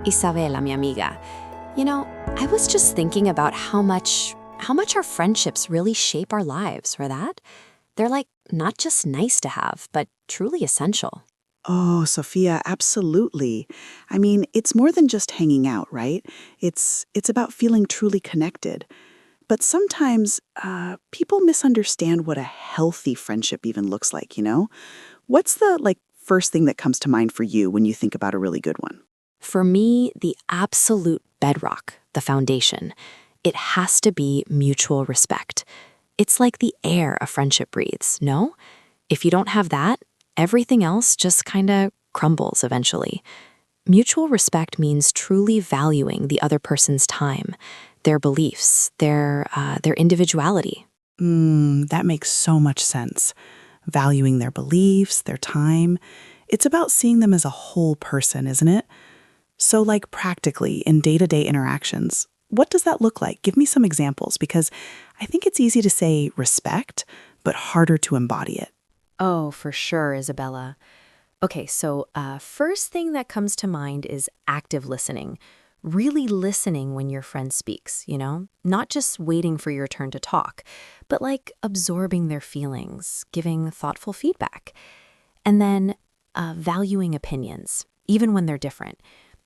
Isabella, mi amiga. I was just thinking about how much our friendships really shape our lives, for that. They're like not just nice to have, but truly essential. Oh, Sophia, absolutely. I mean, it's more than just hanging out, right? It's about feeling truly connected. But sometimes people misunderstand what a healthy friendship even looks like? What's the first thing that comes to mind for you when you think about a really good one? For me, the absolute bedrock, the foundation, it has to be mutual respect. It's like the air a friendship breathes, no? If you don't have that, everything else just kind of crumbles eventually. Mutual respect means truly valuing the other person's time, their beliefs, their individuality. That makes so much sense. Valuing their beliefs, their time. It's about seeing them as a whole person, isn't it? So, practically in day to day interactions, what does that look like? Give me some examples because I think it's easy to say respect, but harder to embody it. Oh, for sure, Isabella. Okay, so first thing that comes to mind is active listening. Really listening when your friend speaks, Not just waiting for your turn to talk, but absorbing their feelings, giving thoughtful feedback. And then valuing opinions, even when they're different.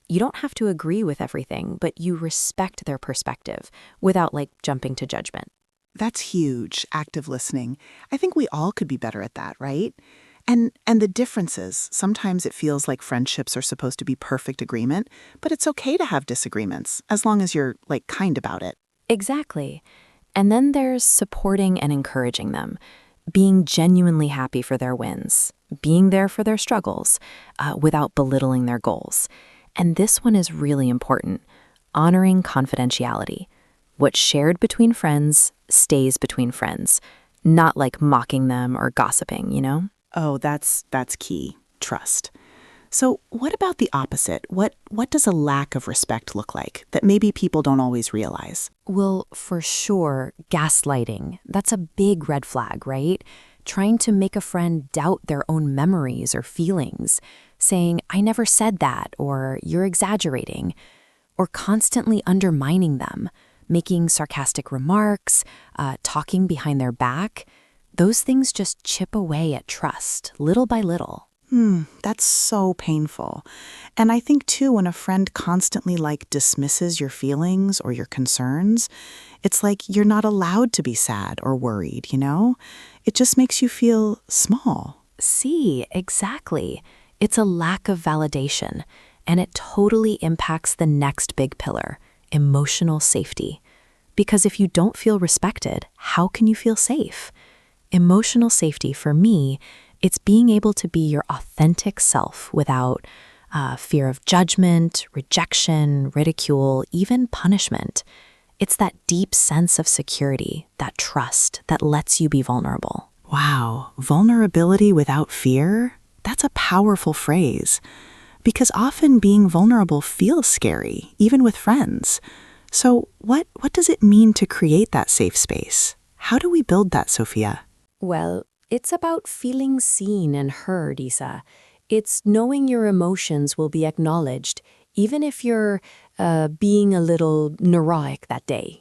You don't have to agree with everything, but you respect their perspective without jumping to judgment. That's huge, active listening. I think we all could be better at that, right? And the differences, sometimes it feels like friendships are supposed to be perfect agreement, but it's okay to have disagreements as long as you're kind about it. Exactly. And then there's supporting and encouraging them, being genuinely happy for their wins, being there for their struggles without belittling their goals. And this one is really important, honoring confidentiality. What's shared between friends stays between friends, not mocking them or gossiping. Oh, that's key. Trust. So, what about the opposite? What does a lack of respect look like that maybe people don't always realize? Well, for sure, gaslighting. That's a big red flag, right? Trying to make a friend doubt their own memories or feelings, saying, I never said that, or you're exaggerating, or constantly undermining them, making sarcastic remarks, talking behind their back. Those things just chip away at trust, little by little. That's so painful. And I think, too, when a friend constantly dismisses your feelings or your concerns, it's like you're not allowed to be sad or worried? It just makes you feel small. See, exactly. It's a lack of validation, and it totally impacts the next big pillar, emotional safety. Because if you don't feel respected, how can you feel safe? Emotional safety, for me, it's being able to be your authentic self without fear of judgment, rejection, ridicule, even punishment. It's that deep sense of security, that trust that lets you be vulnerable. Wow, vulnerability without fear? That's a powerful phrase. Because often being vulnerable feels scary, even with friends. So what does it mean to create that safe space? How do we build that, Sophia? Well, it's about feeling seen and heard, Isa. It's knowing your emotions will be acknowledged, even if you're being a little neurotic that day.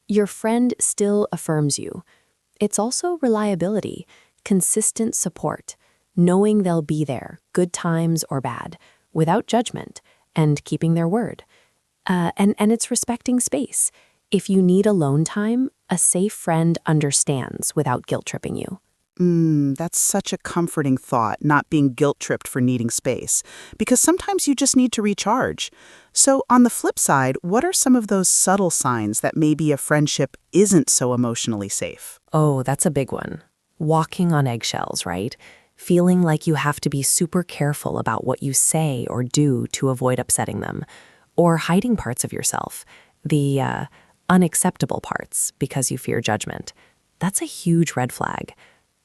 Your friend still affirms you. It's also reliability, consistent support, knowing they'll be there, good times or bad, without judgment, and keeping their word. And it's respecting space. If you need alone time, a safe friend understands without guilt-tripping you. That's such a comforting thought, not being guilt-tripped for needing space, because sometimes you just need to recharge. So on the flip side, what are some of those subtle signs that maybe a friendship isn't so emotionally safe? Oh, that's a big one. Walking on eggshells, right? Feeling like you have to be super careful about what you say or do to avoid upsetting them, or hiding parts of yourself, the unacceptable parts because you fear judgment. That's a huge red flag.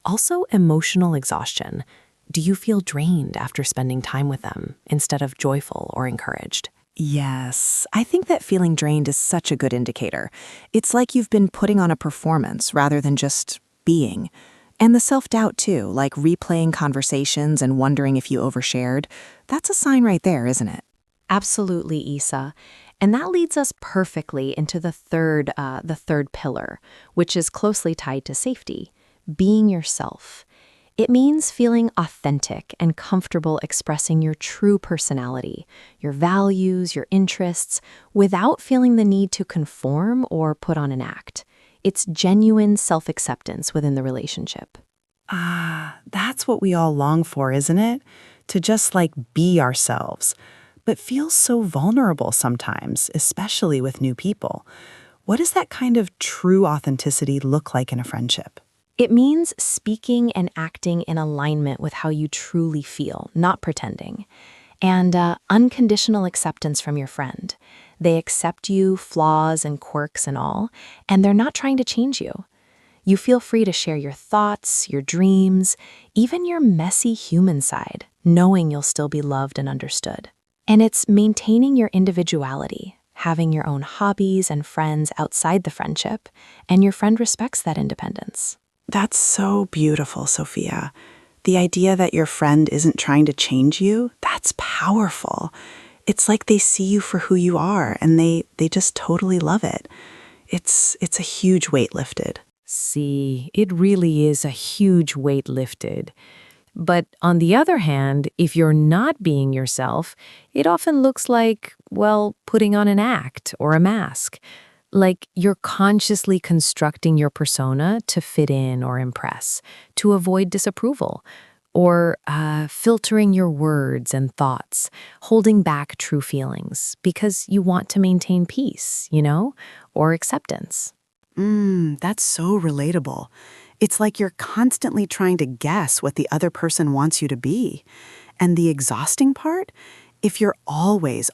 Also, emotional exhaustion. Do you feel drained after spending time with them instead of joyful or encouraged? Yes, I think that feeling drained is such a good indicator. It's like you've been putting on a performance rather than just being. And the self-doubt too, replaying conversations and wondering if you overshared. That's a sign right there, isn't it? Absolutely, Isa. And that leads us perfectly into the third pillar, which is closely tied to safety, being yourself. It means feeling authentic and comfortable expressing your true personality, your values, your interests, without feeling the need to conform or put on an act. It's genuine self-acceptance within the relationship. That's what we all long for, isn't it? To just be ourselves. But feels so vulnerable sometimes, especially with new people. What does that kind of true authenticity look like in a friendship? It means speaking and acting in alignment with how you truly feel, not pretending. And unconditional acceptance from your friend. They accept you, flaws and quirks and all, and they're not trying to change you. You feel free to share your thoughts, your dreams, even your messy human side, knowing you'll still be loved and understood. And it's maintaining your individuality, having your own hobbies and friends outside the friendship, and your friend respects that independence. That's so beautiful, Sophia. The idea that your friend isn't trying to change you, that's powerful. It's like they see you for who you are, and they just totally love it. It's a huge weight lifted. See, it really is a huge weight lifted. But on the other hand, if you're not being yourself, it often looks like, well, putting on an act or a mask. Like you're consciously constructing your persona to fit in or impress, to avoid disapproval, or filtering your words and thoughts, holding back true feelings because you want to maintain peace, or acceptance. That's so relatable. It's like you're constantly trying to guess what the other person wants you to be. And the exhausting part? If you're always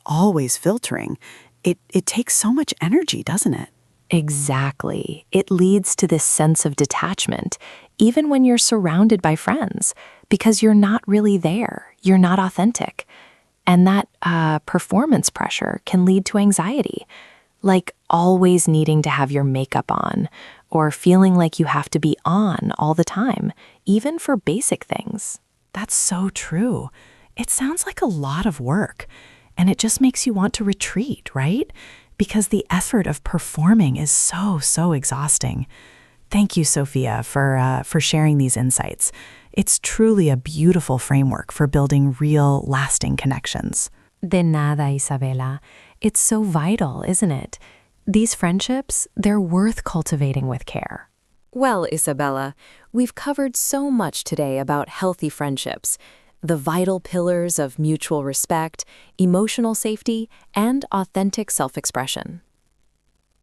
filtering, it takes so much energy, doesn't it? Exactly. It leads to this sense of detachment, even when you're surrounded by friends, because you're not really there. You're not authentic. And that performance pressure can lead to anxiety, like always needing to have your makeup on, or feeling like you have to be on all the time, even for basic things. That's so true. It sounds like a lot of work, and it just makes you want to retreat, right? Because the effort of performing is so exhausting. Thank you, Sophia, for sharing these insights. It's truly a beautiful framework for building real, lasting connections. De nada, Isabella. It's so vital, isn't it? These friendships, they're worth cultivating with care. Well, Isabella, we've covered so much today about healthy friendships, the vital pillars of mutual respect, emotional safety, and authentic self-expression.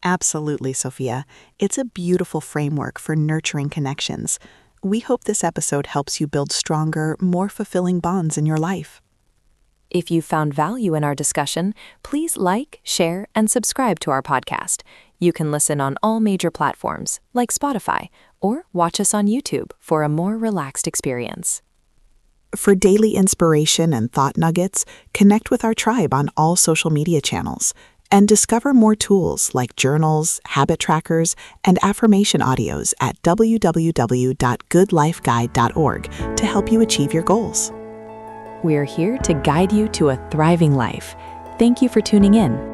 Absolutely, Sophia. It's a beautiful framework for nurturing connections. We hope this episode helps you build stronger, more fulfilling bonds in your life. If you found value in our discussion, please like, share, and subscribe to our podcast. You can listen on all major platforms, like Spotify, or watch us on YouTube for a more relaxed experience. For daily inspiration and thought nuggets, connect with our tribe on all social media channels and discover more tools like journals, habit trackers, and affirmation audios at www.goodlifeguide.org to help you achieve your goals. We're here to guide you to a thriving life. Thank you for tuning in.